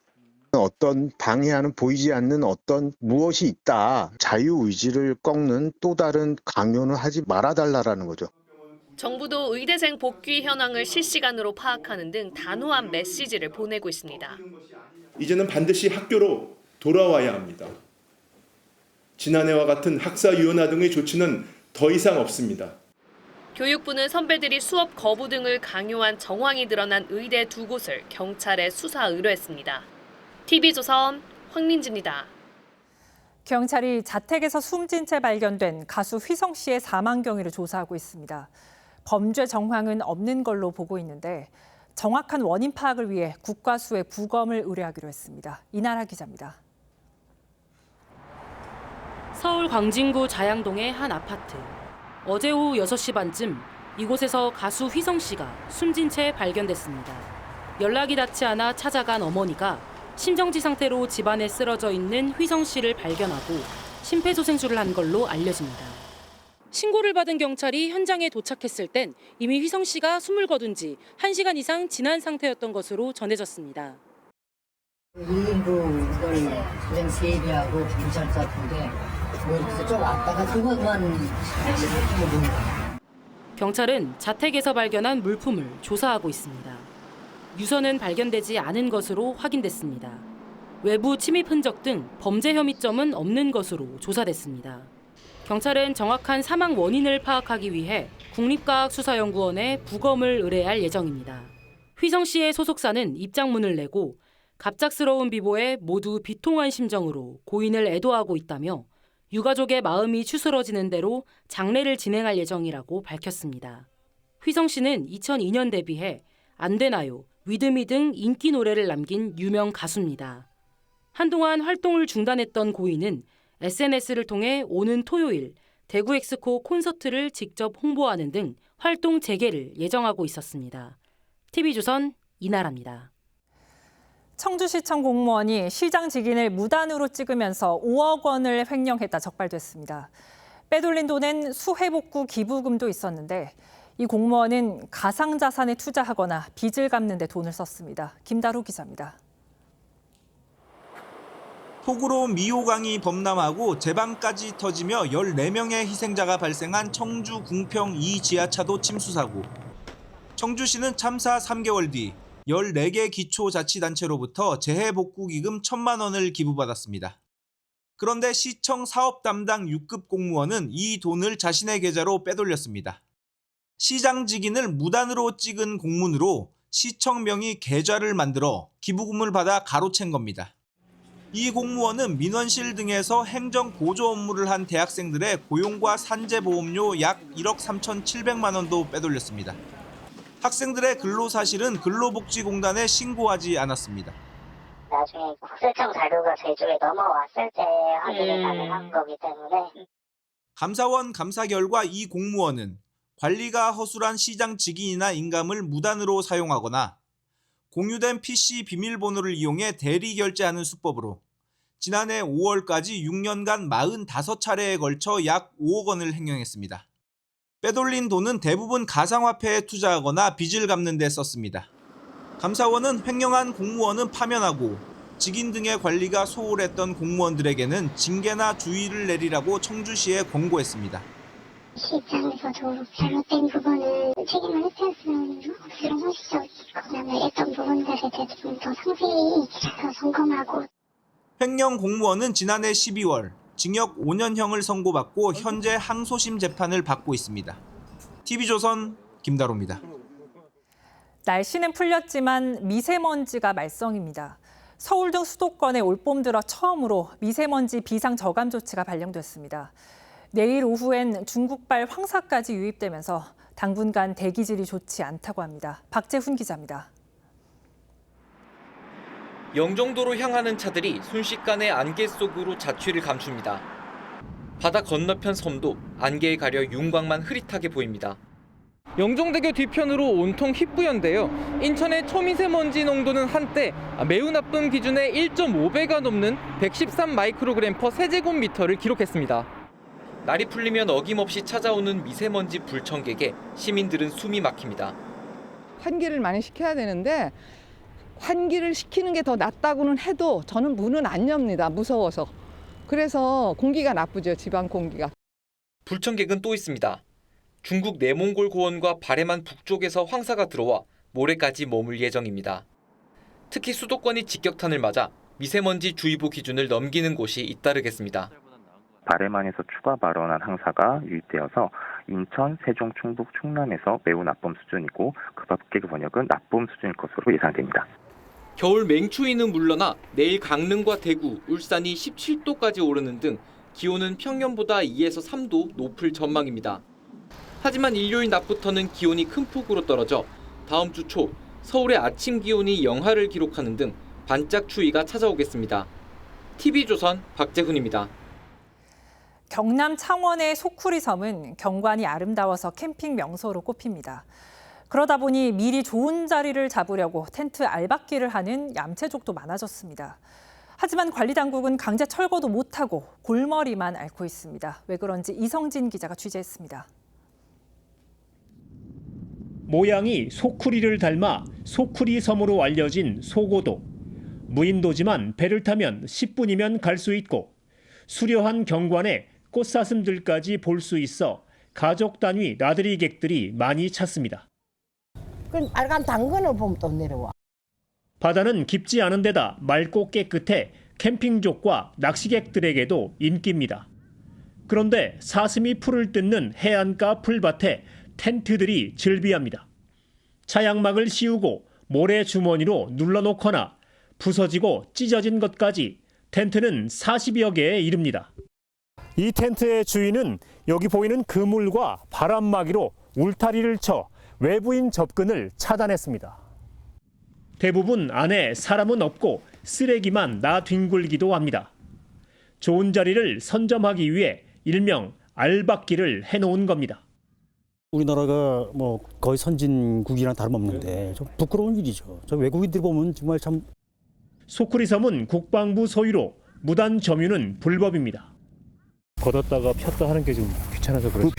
어떤 방해하는 보이지 않는 어떤 무엇이 있다. 자유의지를 꺾는 또 다른 강요는 하지 말아달라는 거죠. 정부도 의대생 복귀 현황을 실시간으로 파악하는 등 단호한 메시지를 보내고 있습니다. 이제는 반드시 학교로 돌아와야 합니다. 지난해와 같은 학사 유연화 등의 조치는 더 이상 없습니다. 교육부는 선배들이 수업 거부 등을 강요한 정황이 드러난 의대 2곳을 경찰에 수사 의뢰했습니다. TV조선 황민지입니다. 경찰이 자택에서 숨진 채 발견된 가수 휘성 씨의 사망 경위를 조사하고 있습니다. 범죄 정황은 없는 걸로 보고 있는데 정확한 원인 파악을 위해 국과수에 부검을 의뢰하기로 했습니다. 이나라 기자입니다. 서울 광진구 자양동의 한 아파트. 어제 오후 6시 반쯤 이곳에서 가수 휘성 씨가 숨진 채 발견됐습니다. 연락이 닿지 않아 찾아간 어머니가 심정지 상태로 집안에 쓰러져 있는 휘성 씨를 발견하고 심폐소생술을 한 걸로 알려집니다. 신고를 받은 경찰이 현장에 도착했을 땐 이미 휘성 씨가 숨을 거둔 지 1시간 이상 지난 상태였던 것으로 전해졌습니다. 119를 그냥 세비하고 경찰차 2대 이렇게 좀 왔다가 그것만 경찰은 자택에서 발견한 물품을 조사하고 있습니다. 유서는 발견되지 않은 것으로 확인됐습니다. 외부 침입 흔적 등 범죄 혐의점은 없는 것으로 조사됐습니다. 경찰은 정확한 사망 원인을 파악하기 위해 국립과학수사연구원에 부검을 의뢰할 예정입니다. 휘성 씨의 소속사는 입장문을 내고 갑작스러운 비보에 모두 비통한 심정으로 고인을 애도하고 있다며 유가족의 마음이 추스러지는 대로 장례를 진행할 예정이라고 밝혔습니다. 휘성 씨는 2002년 데뷔해 안 되나요, 위드미 등 인기 노래를 남긴 유명 가수입니다. 한동안 활동을 중단했던 고인은 SNS를 통해 오는 토요일 대구 엑스코 콘서트를 직접 홍보하는 등 활동 재개를 예정하고 있었습니다. TV조선 이나라입니다. 청주시청 공무원이 시장 직인을 무단으로 찍으면서 5억 원을 횡령했다 적발됐습니다. 빼돌린 돈엔 수해복구 기부금도 있었는데 이 공무원은 가상자산에 투자하거나 빚을 갚는 데 돈을 썼습니다. 김다루 기자입니다. 폭우로 미호강이 범람하고 제방까지 터지며 14명의 희생자가 발생한 청주 궁평 2 지하차도 침수 사고. 청주시는 참사 3개월 뒤 14개 기초자치단체로부터 재해복구기금 1,000만 원을 기부받았습니다. 그런데 시청 사업 담당 6급 공무원은 이 돈을 자신의 계좌로 빼돌렸습니다. 시장 직인을 무단으로 찍은 공문으로 시청명의 계좌를 만들어 기부금을 받아 가로챈 겁니다. 이 공무원은 민원실 등에서 행정 보조 업무를 한 대학생들의 고용과 산재보험료 약 1억 3,700만 원도 빼돌렸습니다. 학생들의 근로사실은 근로복지공단에 신고하지 않았습니다. 나중에 국세청 자료가 저희 쪽에 넘어왔을 때 확인이 가능한 거기 때문에. 감사원 감사 결과 이 공무원은 관리가 허술한 시장 직인이나 인감을 무단으로 사용하거나 공유된 PC 비밀번호를 이용해 대리 결제하는 수법으로 지난해 5월까지 6년간 45차례에 걸쳐 약 5억 원을 횡령했습니다. 빼돌린 돈은 대부분 가상화폐에 투자하거나 빚을 갚는 데 썼습니다. 감사원은 횡령한 공무원은 파면하고 직인 등의 관리가 소홀했던 공무원들에게는 징계나 주의를 내리라고 청주시에 권고했습니다. 시 입장에서도 잘못된 부분은 책임을 회피했으면 억지로 형식적이거나 이랬던 부분들에 대해서 좀 더 상세히 더 점검하고. 횡령 공무원은 지난해 12월 징역 5년형을 선고받고 현재 항소심 재판을 받고 있습니다. TV조선 김다로입니다. 날씨는 풀렸지만 미세먼지가 말썽입니다. 서울 등 수도권에 올봄 들어 처음으로 미세먼지 비상 저감 조치가 발령됐습니다. 내일 오후엔 중국발 황사까지 유입되면서 당분간 대기질이 좋지 않다고 합니다. 박재훈 기자입니다. 영종도로 향하는 차들이 순식간에 안개 속으로 자취를 감춥니다. 바다 건너편 섬도 안개에 가려 윤곽만 흐릿하게 보입니다. 영종대교 뒤편으로 온통 휘뿌연데요. 인천의 초미세먼지 농도는 한때 매우 나쁨 기준의 1.5배가 넘는 113 마이크로그램 퍼 세제곱미터를 기록했습니다. 날이 풀리면 어김없이 찾아오는 미세먼지 불청객에 시민들은 숨이 막힙니다. 환기를 많이 시켜야 되는데 환기를 시키는 게 더 낫다고는 해도 저는 문은 안 엽니다. 무서워서. 그래서 공기가 나쁘죠. 지방 공기가. 불청객은 또 있습니다. 중국 내몽골 고원과 바레만 북쪽에서 황사가 들어와 모레까지 머물 예정입니다. 특히 수도권이 직격탄을 맞아 미세먼지 주의보 기준을 넘기는 곳이 잇따르겠습니다. 바레만에서 추가 발원한 황사가 유입되어서 인천, 세종, 충북, 충남에서 매우 나쁨 수준이고 그 밖의 번역은 나쁨 수준일 것으로 예상됩니다. 겨울 맹추위는 물러나 내일 강릉과 대구, 울산이 17도까지 오르는 등 기온은 평년보다 2에서 3도 높을 전망입니다. 하지만 일요일 낮부터는 기온이 큰 폭으로 떨어져 다음 주 초 서울의 아침 기온이 영하를 기록하는 등 반짝 추위가 찾아오겠습니다. TV조선 박재훈입니다. 경남 창원의 소쿠리 섬은 경관이 아름다워서 캠핑 명소로 꼽힙니다. 그러다 보니 미리 좋은 자리를 잡으려고 텐트 알박기를 하는 얌체족도 많아졌습니다. 하지만 관리당국은 강제 철거도 못하고 골머리만 앓고 있습니다. 왜 그런지 이성진 기자가 취재했습니다. 모양이 소쿠리를 닮아 소쿠리 섬으로 알려진 소고도. 무인도지만 배를 타면 10분이면 갈 수 있고 수려한 경관에 꽃사슴들까지 볼 수 있어 가족 단위 나들이 객들이 많이 찾습니다. 그 빨간 당근을 보면 또 내려와. 바다는 깊지 않은 데다 맑고 깨끗해 캠핑족과 낚시객들에게도 인기입니다. 그런데 사슴이 풀을 뜯는 해안가 풀밭에 텐트들이 즐비합니다. 차양막을 씌우고 모래 주머니로 눌러놓거나 부서지고 찢어진 것까지 텐트는 40여 개에 이릅니다. 이 텐트의 주인은 여기 보이는 그물과 바람막이로 울타리를 쳐 외부인 접근을 차단했습니다. 대부분 안에 사람은 없고 쓰레기만 나뒹굴기도 합니다. 좋은 자리를 선점하기 위해 일명 알박기를 해놓은 겁니다. 우리나라가 뭐 거의 선진국이랑 다름없는데 좀 부끄러운 일이죠. 저 외국인들 보면 정말 참. 소쿠리섬은 국방부 소유로 무단 점유는 불법입니다. 걷었다가 폈다 하는 게 좀 귀찮아서 그렇죠.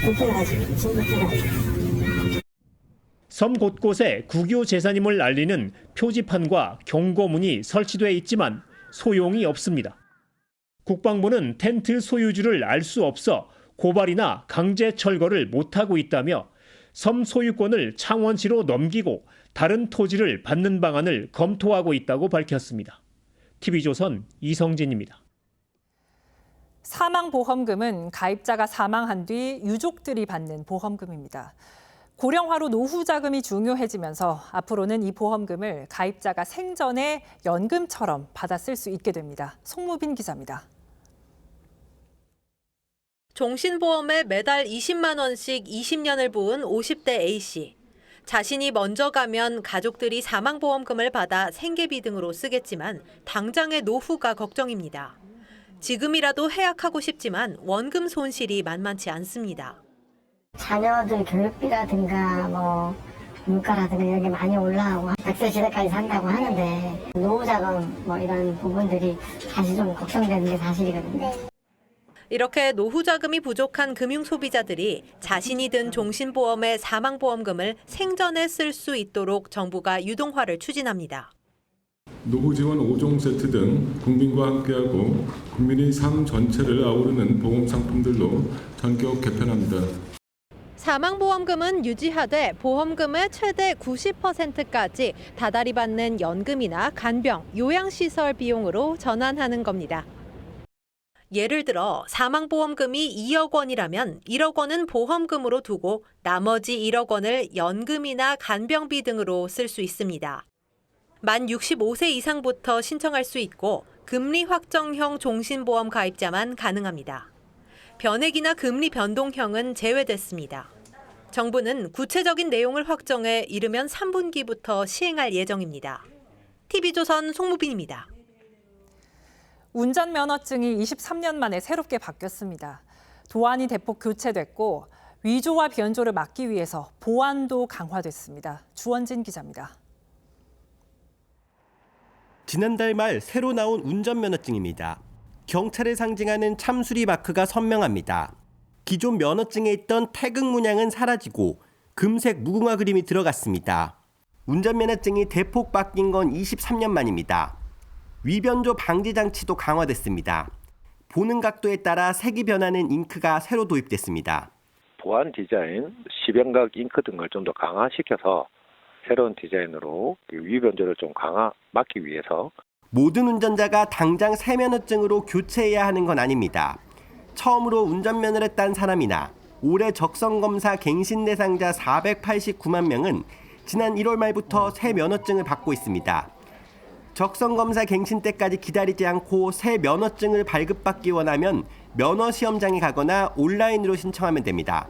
섬 곳곳에 국유 재산임을 알리는 표지판과 경고문이 설치돼 있지만 소용이 없습니다. 국방부는 텐트 소유주를 알 수 없어 고발이나 강제 철거를 못하고 있다며 섬 소유권을 창원시로 넘기고 다른 토지를 받는 방안을 검토하고 있다고 밝혔습니다. TV조선 이성진입니다. 사망보험금은 가입자가 사망한 뒤 유족들이 받는 보험금입니다. 고령화로 노후 자금이 중요해지면서 앞으로는 이 보험금을 가입자가 생전에 연금처럼 받아 쓸 수 있게 됩니다. 송무빈 기자입니다. 종신보험에 매달 20만 원씩 20년을 부은 50대 A씨. 자신이 먼저 가면 가족들이 사망보험금을 받아 생계비 등으로 쓰겠지만 당장의 노후가 걱정입니다. 지금이라도 해약하고 싶지만 원금 손실이 만만치 않습니다. 자녀들 교육비라든가 뭐 물가라든가 이런 게 많이 올라가고 100세 시대까지 산다고 하는데 노후자금 뭐 이런 부분들이 사실 좀 걱정되는 게 사실이거든요. 이렇게 노후 자금이 부족한 금융 소비자들이 자신이 든 종신보험의 사망보험금을 생전에 쓸 수 있도록 정부가 유동화를 추진합니다. 노후 지원 5종 세트 등 국민과 함께하고 국민의 삶 전체를 아우르는 보험 상품들로 전격 개편합니다. 사망보험금은 유지하되 보험금의 최대 90%까지 다달이 받는 연금이나 간병, 요양시설 비용으로 전환하는 겁니다. 예를 들어 사망보험금이 2억 원이라면 1억 원은 보험금으로 두고 나머지 1억 원을 연금이나 간병비 등으로 쓸 수 있습니다. 만 65세 이상부터 신청할 수 있고 금리 확정형 종신보험 가입자만 가능합니다. 변액이나 금리 변동형은 제외됐습니다. 정부는 구체적인 내용을 확정해 이르면 3분기부터 시행할 예정입니다. TV조선 송무빈입니다. 운전면허증이 23년 만에 새롭게 바뀌었습니다. 도안이 대폭 교체됐고 위조와 변조를 막기 위해서 보안도 강화됐습니다. 주원진 기자입니다. 지난달 말 새로 나온 운전면허증입니다. 경찰을 상징하는 참수리 마크가 선명합니다. 기존 면허증에 있던 태극 문양은 사라지고 금색 무궁화 그림이 들어갔습니다. 운전면허증이 대폭 바뀐 건 23년 만입니다. 위변조 방지 장치도 강화됐습니다. 보는 각도에 따라 색이 변하는 잉크가 새로 도입됐습니다. 보안 디자인, 시변각 잉크 등을 좀 더 강화시켜서 새로운 디자인으로 위변조를 좀 막기 위해서 모든 운전자가 당장 새 면허증으로 교체해야 하는 건 아닙니다. 처음으로 운전면허를 딴 사람이나 올해 적성검사 갱신 대상자 489만 명은 지난 1월 말부터 새 면허증을 받고 있습니다. 적성검사 갱신 때까지 기다리지 않고 새 면허증을 발급받기 원하면 면허시험장에 가거나 온라인으로 신청하면 됩니다.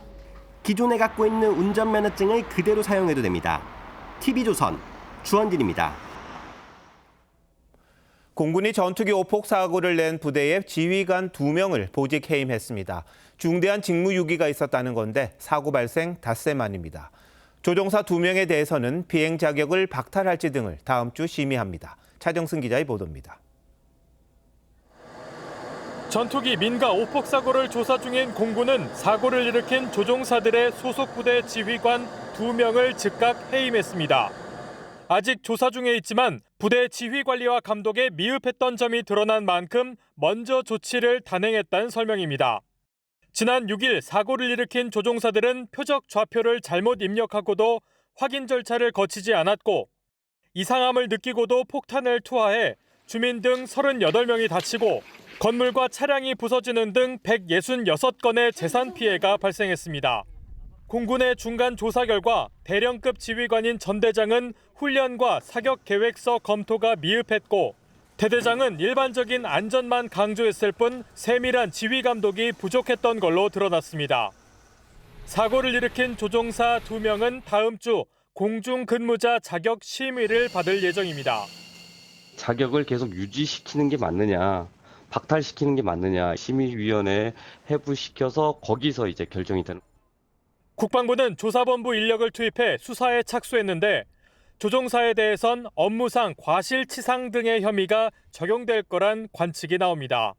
기존에 갖고 있는 운전면허증을 그대로 사용해도 됩니다. TV조선 주원진입니다. 공군이 전투기 오폭 사고를 낸 부대의 지휘관 2명을 보직 해임했습니다. 중대한 직무유기가 있었다는 건데 사고 발생 닷새 만입니다. 조종사 2명에 대해서는 비행 자격을 박탈할지 등을 다음 주 심의합니다. 차정승 기자의 보도입니다. 전투기 민가 오폭 사고를 조사 중인 공군은 사고를 일으킨 조종사들의 소속 부대 지휘관 2명을 즉각 해임했습니다. 아직 조사 중에 있지만 부대 지휘 관리와 감독에 미흡했던 점이 드러난 만큼 먼저 조치를 단행했다는 설명입니다. 지난 6일 사고를 일으킨 조종사들은 표적 좌표를 잘못 입력하고도 확인 절차를 거치지 않았고 이상함을 느끼고도 폭탄을 투하해 주민 등 38명이 다치고 건물과 차량이 부서지는 등 166건의 재산 피해가 발생했습니다. 공군의 중간 조사 결과 대령급 지휘관인 전 대장은 훈련과 사격 계획서 검토가 미흡했고 대대장은 일반적인 안전만 강조했을 뿐 세밀한 지휘 감독이 부족했던 걸로 드러났습니다. 사고를 일으킨 조종사 2명은 다음 주 공중 근무자 자격 심의를 받을 예정입니다. 자격을 계속 유지시키는 게 맞느냐, 박탈시키는 게 맞느냐, 심의위원회에 회부시켜서 거기서 이제 결정이 되는. 국방부는 조사본부 인력을 투입해 수사에 착수했는데 조종사에 대해선 업무상 과실치상 등의 혐의가 적용될 거란 관측이 나옵니다.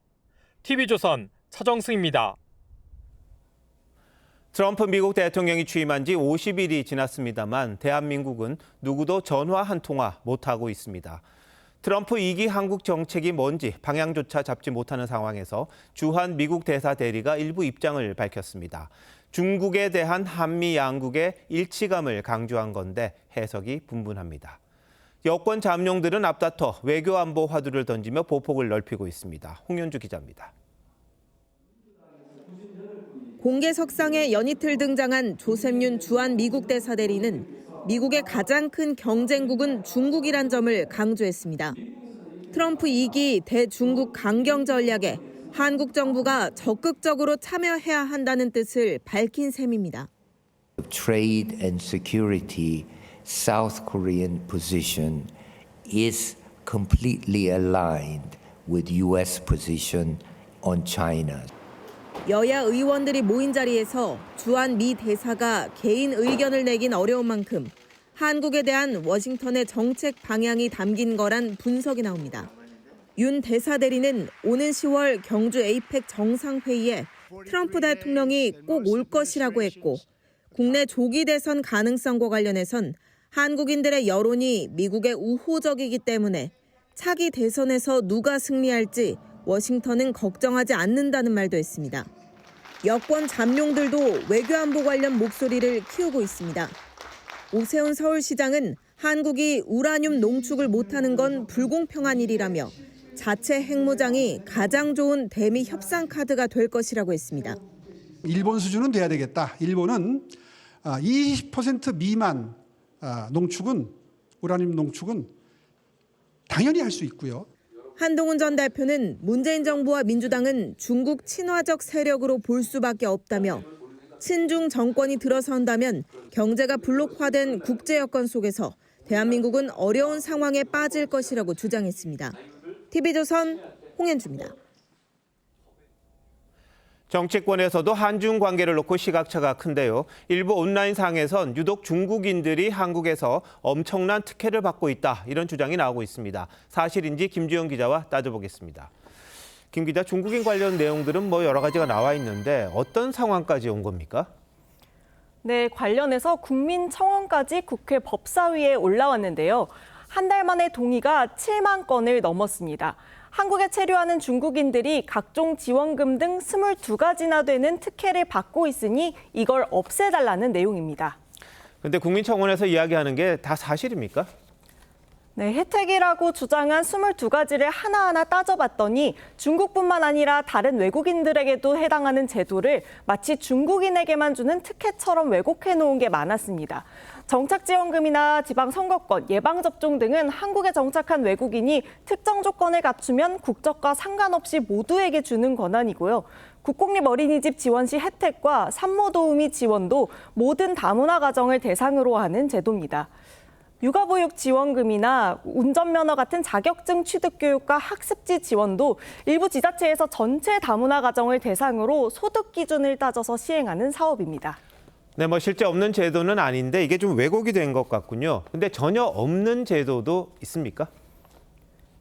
TV조선 차정승입니다. 트럼프 미국 대통령이 취임한 지 50일이 지났습니다만 대한민국은 누구도 전화 한 통화 못하고 있습니다. 트럼프 2기 한국 정책이 뭔지 방향조차 잡지 못하는 상황에서 주한 미국 대사 대리가 일부 입장을 밝혔습니다. 중국에 대한 한미 양국의 일치감을 강조한 건데 해석이 분분합니다. 여권 잠룡들은 앞다퉈 외교안보 화두를 던지며 보폭을 넓히고 있습니다. 홍윤주 기자입니다. 공개석상에 연이틀 등장한 조셉윤 주한 미국 대사 대리는 미국의 가장 큰 경쟁국은 중국이란 점을 강조했습니다. 트럼프 2기 대중국 강경 전략에 한국 정부가 적극적으로 참여해야 한다는 뜻을 밝힌 셈입니다. Trade and security, South Korean position is completely aligned with U.S. position on China. 여야 의원들이 모인 자리에서 주한 미 대사가 개인 의견을 내긴 어려운 만큼 한국에 대한 워싱턴의 정책 방향이 담긴 거란 분석이 나옵니다. 윤 대사 대리는 오는 10월 경주 에이펙 정상회의에 트럼프 대통령이 꼭 올 것이라고 했고 국내 조기 대선 가능성과 관련해선 한국인들의 여론이 미국에 우호적이기 때문에 차기 대선에서 누가 승리할지 워싱턴은 걱정하지 않는다는 말도 했습니다. 여권 잠룡들도 외교안보 관련 목소리를 키우고 있습니다. 오세훈 서울시장은 한국이 우라늄 농축을 못하는 건 불공평한 일이라며 자체 핵무장이 가장 좋은 대미 협상 카드가 될 것이라고 했습니다. 일본 수준은 돼야 되겠다. 일본은 20% 미만 농축은 우라늄 농축은 당연히 할 수 있고요. 한동훈 전 대표는 문재인 정부와 민주당은 중국 친화적 세력으로 볼 수밖에 없다며 친중 정권이 들어선다면 경제가 블록화된 국제 여건 속에서 대한민국은 어려운 상황에 빠질 것이라고 주장했습니다. TV조선 홍현주입니다. 정치권에서도 한중 관계를 놓고 시각차가 큰데요. 일부 온라인상에선 유독 중국인들이 한국에서 엄청난 특혜를 받고 있다, 이런 주장이 나오고 있습니다. 사실인지 김주영 기자와 따져보겠습니다. 김 기자, 중국인 관련 내용들은 여러 가지가 나와 있는데 어떤 상황까지 온 겁니까? 네, 관련해서 국민청원까지 국회 법사위에 올라왔는데요. 한 달 만에 동의가 7만 건을 넘었습니다. 한국에 체류하는 중국인들이 각종 지원금 등 22가지나 되는 특혜를 받고 있으니 이걸 없애달라는 내용입니다. 그런데 국민청원에서 이야기하는 게 다 사실입니까? 네, 혜택이라고 주장한 22가지를 하나하나 따져봤더니 중국뿐만 아니라 다른 외국인들에게도 해당하는 제도를 마치 중국인에게만 주는 특혜처럼 왜곡해 놓은 게 많았습니다. 정착지원금이나 지방선거권, 예방접종 등은 한국에 정착한 외국인이 특정 조건을 갖추면 국적과 상관없이 모두에게 주는 권한이고요. 국공립 어린이집 지원 시 혜택과 산모도우미 지원도 모든 다문화 가정을 대상으로 하는 제도입니다. 육아보육 지원금이나 운전면허 같은 자격증 취득 교육과 학습지 지원도 일부 지자체에서 전체 다문화 가정을 대상으로 소득 기준을 따져서 시행하는 사업입니다. 네, 실제 없는 제도는 아닌데 이게 좀 왜곡이 된 것 같군요. 근데 전혀 없는 제도도 있습니까?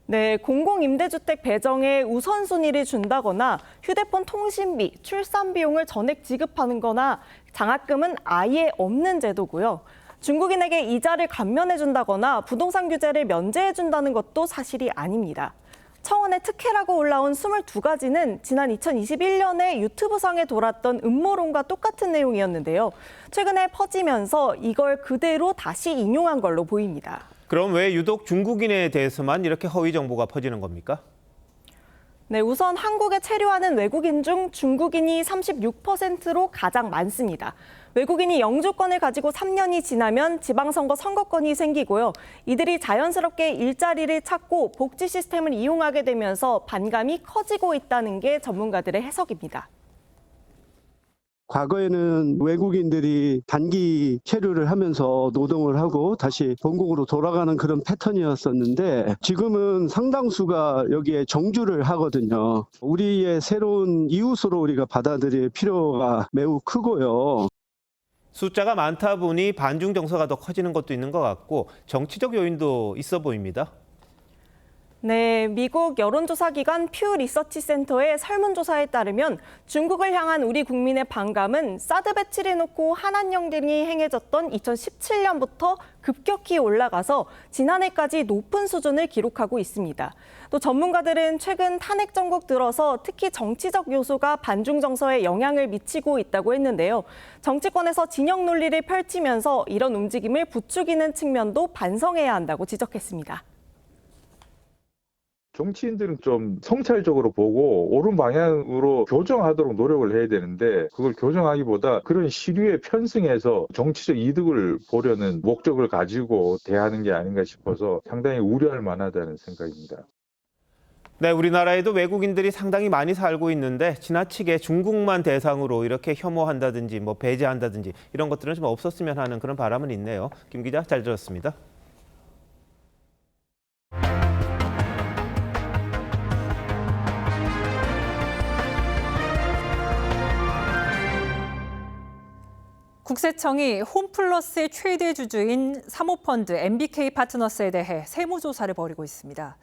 네, 공공임대주택 배정에 우선순위를 준다거나 휴대폰 통신비, 출산 비용을 전액 지급하는 거나 장학금은 아예 없는 제도고요. 중국인에게 이자를 감면해준다거나 부동산 규제를 면제해준다는 것도 사실이 아닙니다. 청원의 특혜라고 올라온 22가지는 지난 2021년에 유튜브상에 돌았던 음모론과 똑같은 내용이었는데요. 최근에 퍼지면서 이걸 그대로 다시 인용한 걸로 보입니다. 그럼 왜 유독 중국인에 대해서만 이렇게 허위 정보가 퍼지는 겁니까? 네, 우선 한국에 체류하는 외국인 중 중국인이 36%로 가장 많습니다. 외국인이 영주권을 가지고 3년이 지나면 지방선거 선거권이 생기고요. 이들이 자연스럽게 일자리를 찾고 복지 시스템을 이용하게 되면서 반감이 커지고 있다는 게 전문가들의 해석입니다. 과거에는 외국인들이 단기 체류를 하면서 노동을 하고 다시 본국으로 돌아가는 그런 패턴이었었는데 지금은 상당수가 여기에 정주를 하거든요. 우리의 새로운 이웃으로 우리가 받아들일 필요가 매우 크고요. 숫자가 많다 보니 반중 정서가 더 커지는 것도 있는 것 같고 정치적 요인도 있어 보입니다. 네, 미국 여론조사 기관 퓨 리서치 센터의 설문조사에 따르면 중국을 향한 우리 국민의 반감은 사드 배치를 놓고 한한 경쟁이 행해졌던 2017년부터 급격히 올라가서 지난해까지 높은 수준을 기록하고 있습니다. 또 전문가들은 최근 탄핵 정국 들어서 특히 정치적 요소가 반중 정서에 영향을 미치고 있다고 했는데요. 정치권에서 진영 논리를 펼치면서 이런 움직임을 부추기는 측면도 반성해야 한다고 지적했습니다. 정치인들은 좀 성찰적으로 보고 옳은 방향으로 교정하도록 노력을 해야 되는데 그걸 교정하기보다 그런 시류에 편승해서 정치적 이득을 보려는 목적을 가지고 대하는 게 아닌가 싶어서 상당히 우려할 만하다는 생각입니다. 네, 우리나라에도 외국인들이 상당히 많이 살고 있는데 지나치게 중국만 대상으로 이렇게 혐오한다든지 배제한다든지 이런 것들은 좀 없었으면 하는 그런 바람은 있네요. 김 기자, 잘 들었습니다. 국세청이 홈플러스의 최대 주주인 사모펀드 MBK 파트너스에 대해 세무조사를 벌이고 있습니다.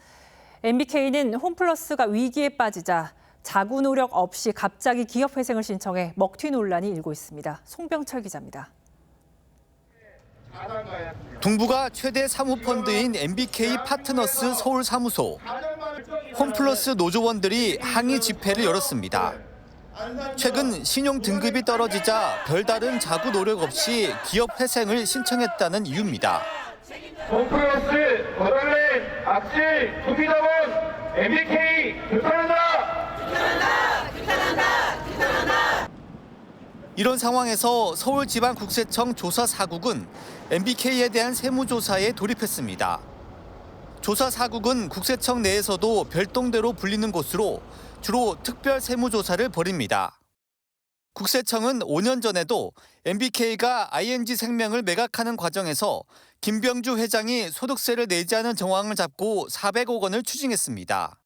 MBK는 홈플러스가 위기에 빠지자 자구 노력 없이 갑자기 기업회생을 신청해 먹튀 논란이 일고 있습니다. 송병철 기자입니다. 동부가 최대 사모펀드인 MBK 파트너스 서울 사무소. 홈플러스 노조원들이 항의 집회를 열었습니다. 최근 신용 등급이 떨어지자 별다른 자구 노력 없이 기업 회생을 신청했다는 이유입니다. 홈플러스 거달래 악질 투기자본 MBK 규탄한다! 이런 상황에서 서울지방국세청 조사사국은 MBK에 대한 세무조사에 돌입했습니다. 조사사국은 국세청 내에서도 별동대로 불리는 곳으로 주로 특별 세무조사를 벌입니다. 국세청은 5년 전에도 MBK가 ING생명을 매각하는 과정에서 김병주 회장이 소득세를 내지 않은 정황을 잡고 400억 원을 추징했습니다.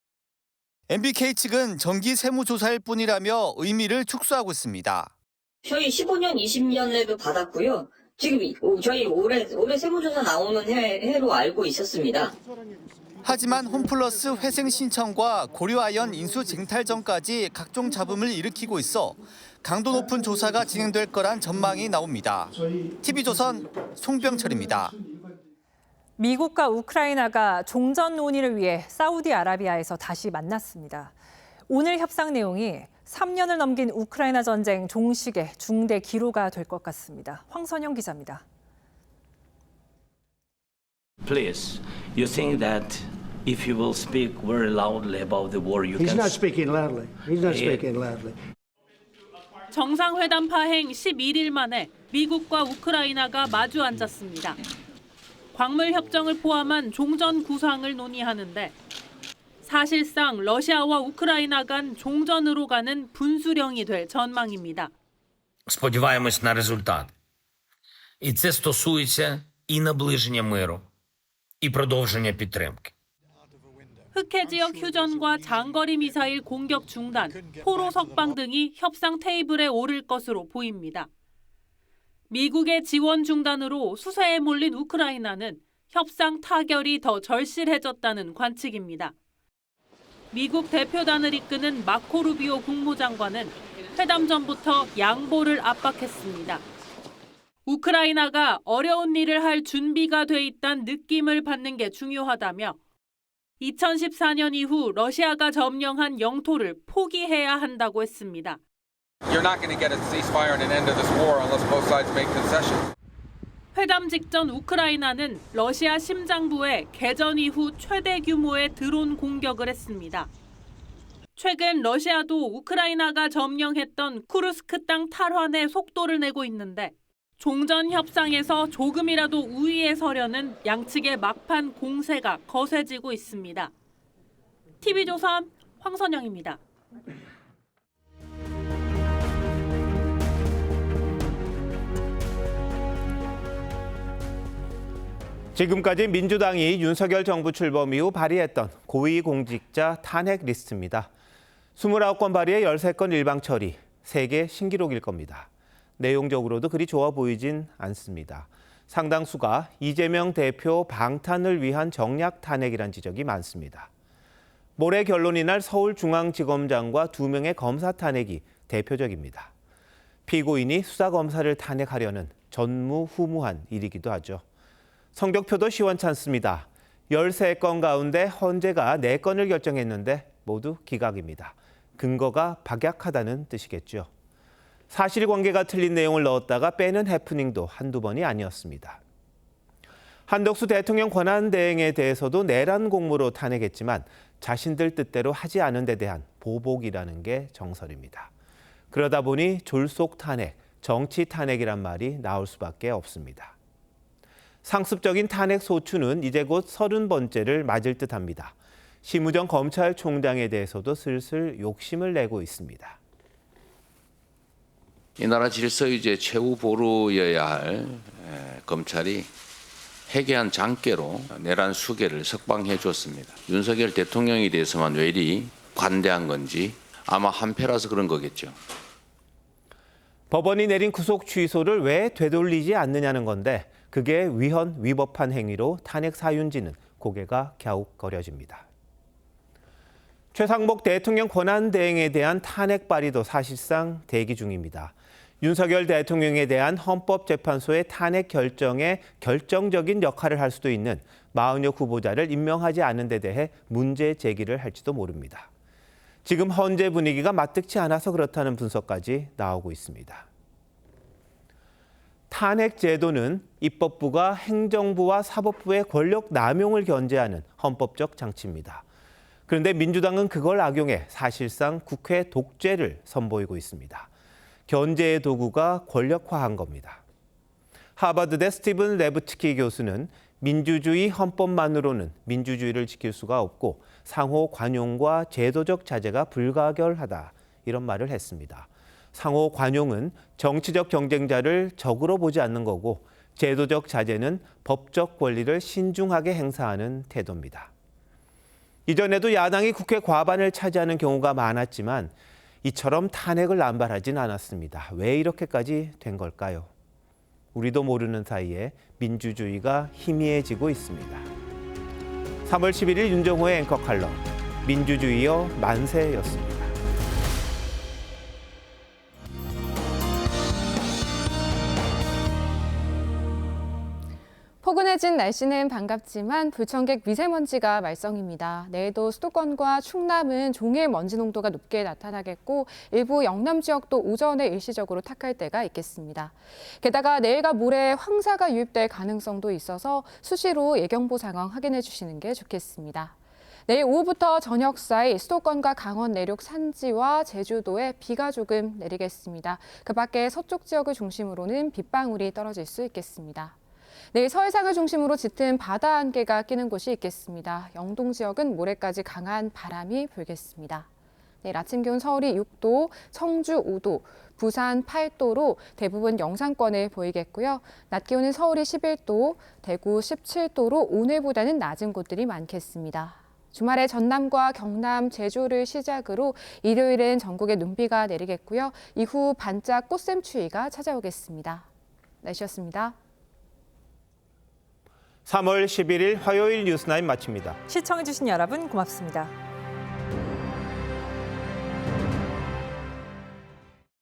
MBK 측은 정기 세무조사일 뿐이라며 의미를 축소하고 있습니다. 저희 15년, 20년에도 받았고요. 지금 저희 올해 세무조사 나오는 해로 알고 있었습니다. 하지만 홈플러스 회생 신청과 고려아연 인수 쟁탈 전까지 각종 잡음을 일으키고 있어 강도 높은 조사가 진행될 거란 전망이 나옵니다. TV조선 송병철입니다. 미국과 우크라이나가 종전 논의를 위해 사우디아라비아에서 다시 만났습니다. 오늘 협상 내용이 3년을 넘긴 우크라이나 전쟁 종식의 중대 기로가 될 것 같습니다. 황선영 기자입니다. Please, you think that if you will speak very loudly about the war, you can... He's not speaking loudly. He's not speaking loudly. 정상회담 파행 11일 만에 미국과 우크라이나가 마주 앉았습니다. 광물 협정을 포함한 종전 구상을 논의하는데 사실상 러시아와 우크라이나 간 종전으로 가는 분수령이 될 전망입니다. Сподіваємось на результат. І це стосується і наближення миру, і продовження підтримки. 흑해 지역 휴전과 장거리 미사일 공격 중단, 포로 석방 등이 협상 테이블에 오를 것으로 보입니다. 미국의 지원 중단으로 수세에 몰린 우크라이나는 협상 타결이 더 절실해졌다는 관측입니다. 미국 대표단을 이끄는 마코 루비오 국무장관은 회담 전부터 양보를 압박했습니다. 우크라이나가 어려운 일을 할 준비가 돼 있다는 느낌을 받는 게 중요하다며 2014년 이후 러시아가 점령한 영토를 포기해야 한다고 했습니다. You're not going to get a ceasefire and an end to this war unless both sides make concessions. 회담 직전 우크라이나는 러시아 심장부에 개전 이후 최대 규모의 드론 공격을 했습니다. 최근 러시아도 우크라이나가 점령했던 쿠르스크 땅 탈환에 속도를 내고 있는데 종전 협상에서 조금이라도 우위에 서려는 양측의 막판 공세가 거세지고 있습니다. TV조선 황선영입니다. 지금까지 민주당이 윤석열 정부 출범 이후 발의했던 고위공직자 탄핵 리스트입니다. 29건 발의에 13건 일방 처리, 3개 신기록일 겁니다. 내용적으로도 그리 좋아 보이진 않습니다. 상당수가 이재명 대표 방탄을 위한 정략 탄핵이란 지적이 많습니다. 모레 결론이 날 서울중앙지검장과 2명의 검사 탄핵이 대표적입니다. 피고인이 수사검사를 탄핵하려는 전무후무한 일이기도 하죠. 성적표도 시원찮습니다. 13건 가운데 헌재가 4건을 결정했는데 모두 기각입니다. 근거가 박약하다는 뜻이겠죠. 사실관계가 틀린 내용을 넣었다가 빼는 해프닝도 한두 번이 아니었습니다. 한덕수 대통령 권한대행에 대해서도 내란 공무로 탄핵했지만 자신들 뜻대로 하지 않은 데 대한 보복이라는 게 정설입니다. 그러다 보니 졸속 탄핵, 정치 탄핵이란 말이 나올 수밖에 없습니다. 상습적인 탄핵 소추는 이제 곧 30번째를 맞을 듯합니다. 심우정 검찰총장에 대해서도 슬슬 욕심을 내고 있습니다. 이 나라 질서유지의 최후 보루여야 할 검찰이 해괴한 장깨로 내란 수괴를 석방해 줬습니다. 윤석열 대통령에 대해서만 왜 이리 관대한 건지 아마 한패라서 그런 거겠죠. 법원이 내린 구속 취소를 왜 되돌리지 않느냐는 건데 그게 위헌 위법한 행위로 탄핵 사유인지는 고개가 갸웃거려집니다. 최상목 대통령 권한대행에 대한 탄핵 발의도 사실상 대기 중입니다. 윤석열 대통령에 대한 헌법재판소의 탄핵 결정에 결정적인 역할을 할 수도 있는 마은혁 후보자를 임명하지 않은 데 대해 문제 제기를 할지도 모릅니다. 지금 헌재 분위기가 마뜩치 않아서 그렇다는 분석까지 나오고 있습니다. 탄핵 제도는 입법부가 행정부와 사법부의 권력 남용을 견제하는 헌법적 장치입니다. 그런데 민주당은 그걸 악용해 사실상 국회 독재를 선보이고 있습니다. 견제의 도구가 권력화한 겁니다. 하버드대 스티븐 레브츠키 교수는 민주주의 헌법만으로는 민주주의를 지킬 수가 없고 상호 관용과 제도적 자제가 불가결하다 이런 말을 했습니다. 상호 관용은 정치적 경쟁자를 적으로 보지 않는 거고 제도적 자제는 법적 권리를 신중하게 행사하는 태도입니다. 이전에도 야당이 국회 과반을 차지하는 경우가 많았지만 이처럼 탄핵을 남발하진 않았습니다. 왜 이렇게까지 된 걸까요? 우리도 모르는 사이에 민주주의가 희미해지고 있습니다. 3월 11일 윤정호의 앵커 칼럼, 민주주의여 만세였습니다. 포근해진 날씨는 반갑지만 불청객 미세먼지가 말썽입니다. 내일도 수도권과 충남은 종일 먼지 농도가 높게 나타나겠고 일부 영남 지역도 오전에 일시적으로 탁할 때가 있겠습니다. 게다가 내일과 모레 황사가 유입될 가능성도 있어서 수시로 예경보 상황 확인해 주시는 게 좋겠습니다. 내일 오후부터 저녁 사이 수도권과 강원 내륙 산지와 제주도에 비가 조금 내리겠습니다. 그 밖에 서쪽 지역을 중심으로는 빗방울이 떨어질 수 있겠습니다. 내일 서해상을 중심으로 짙은 바다 안개가 끼는 곳이 있겠습니다. 영동 지역은 모레까지 강한 바람이 불겠습니다. 내일 아침 기온 서울이 6도, 청주 5도, 부산 8도로 대부분 영상권을 보이겠고요. 낮 기온은 서울이 11도, 대구 17도로 오늘보다는 낮은 곳들이 많겠습니다. 주말에 전남과 경남, 제주를 시작으로 일요일은 전국에 눈비가 내리겠고요. 이후 반짝 꽃샘추위가 찾아오겠습니다. 날씨였습니다. 3월 11일 화요일 뉴스9 마칩니다. 시청해주신 여러분 고맙습니다.